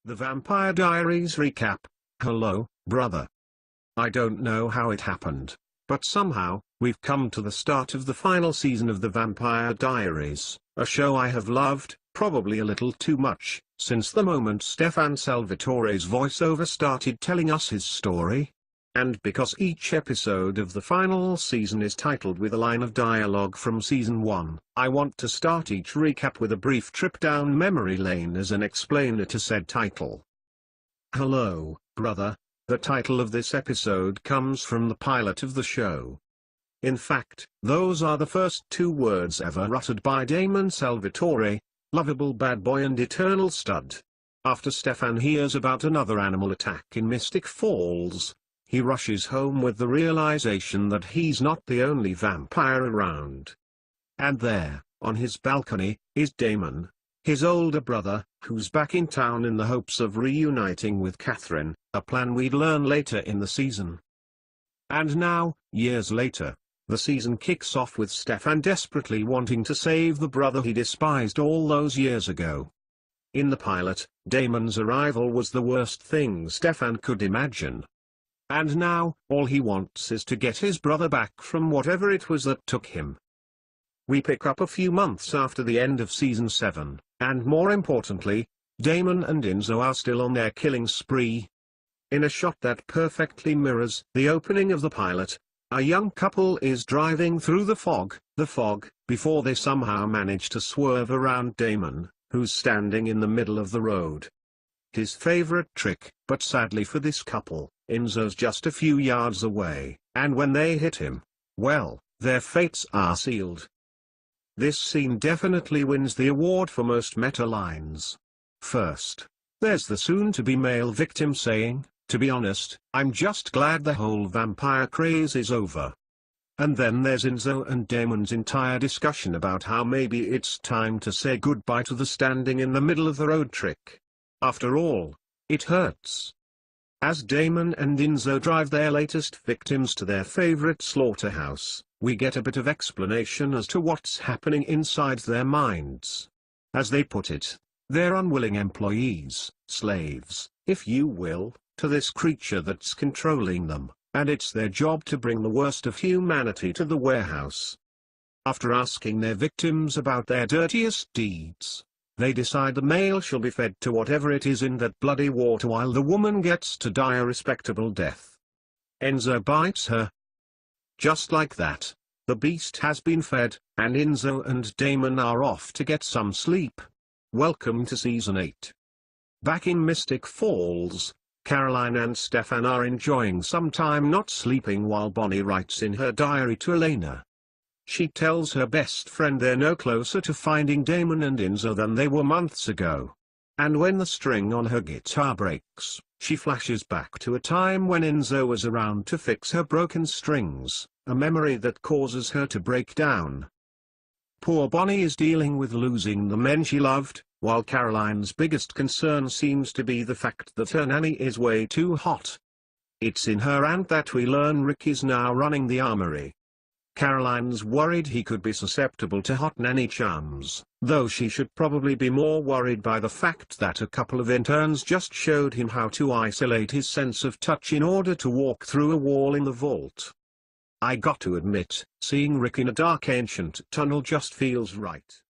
The Vampire Diaries recap. Hello, brother. I don't know how it happened, but somehow, we've come to the start of the final season of The Vampire Diaries, a show I have loved, probably a little too much, since the moment Stefan Salvatore's voiceover started telling us his story. And because each episode of the final season is titled with a line of dialogue from Season 1, I want to start each recap with a brief trip down memory lane as an explainer to said title. Hello, brother. The title of this episode comes from the pilot of the show. In fact, those are the first two words ever uttered by Damon Salvatore, lovable bad boy and eternal stud. After Stefan hears about another animal attack in Mystic Falls, he rushes home with the realization that he's not the only vampire around. And there, on his balcony, is Damon, his older brother, who's back in town in the hopes of reuniting with Catherine, a plan we'd learn later in the season. And now, years later, the season kicks off with Stefan desperately wanting to save the brother he despised all those years ago. In the pilot, Damon's arrival was the worst thing Stefan could imagine. And now, all he wants is to get his brother back from whatever it was that took him. We pick up a few months after the end of Season 7, and more importantly, Damon and Enzo are still on their killing spree. In a shot that perfectly mirrors the opening of the pilot, a young couple is driving through the fog, before they somehow manage to swerve around Damon, who's standing in the middle of the road. His favorite trick, but sadly for this couple, Enzo's just a few yards away, and when they hit him, well, their fates are sealed. This scene definitely wins the award for most meta lines. First, there's the soon-to-be male victim saying, "To be honest, I'm just glad the whole vampire craze is over." And then there's Enzo and Damon's entire discussion about how maybe it's time to say goodbye to the standing in the middle of the road trick. After all, it hurts. As Damon and Enzo drive their latest victims to their favorite slaughterhouse, we get a bit of explanation as to what's happening inside their minds. As they put it, they're unwilling employees, slaves, if you will, to this creature that's controlling them, and it's their job to bring the worst of humanity to the warehouse. After asking their victims about their dirtiest deeds, they decide the male shall be fed to whatever it is in that bloody water while the woman gets to die a respectable death. Enzo bites her. Just like that, the beast has been fed, and Enzo and Damon are off to get some sleep. Welcome to Season 8. Back in Mystic Falls, Caroline and Stefan are enjoying some time not sleeping while Bonnie writes in her diary to Elena. She tells her best friend they're no closer to finding Damon and Enzo than they were months ago. And when the string on her guitar breaks, she flashes back to a time when Enzo was around to fix her broken strings, a memory that causes her to break down. Poor Bonnie is dealing with losing the men she loved, while Caroline's biggest concern seems to be the fact that her nanny is way too hot. It's in her aunt that we learn Rick is now running the armory. Caroline's worried he could be susceptible to hot nanny charms, though she should probably be more worried by the fact that a couple of interns just showed him how to isolate his sense of touch in order to walk through a wall in the vault. I got to admit, seeing Rick in a dark ancient tunnel just feels right.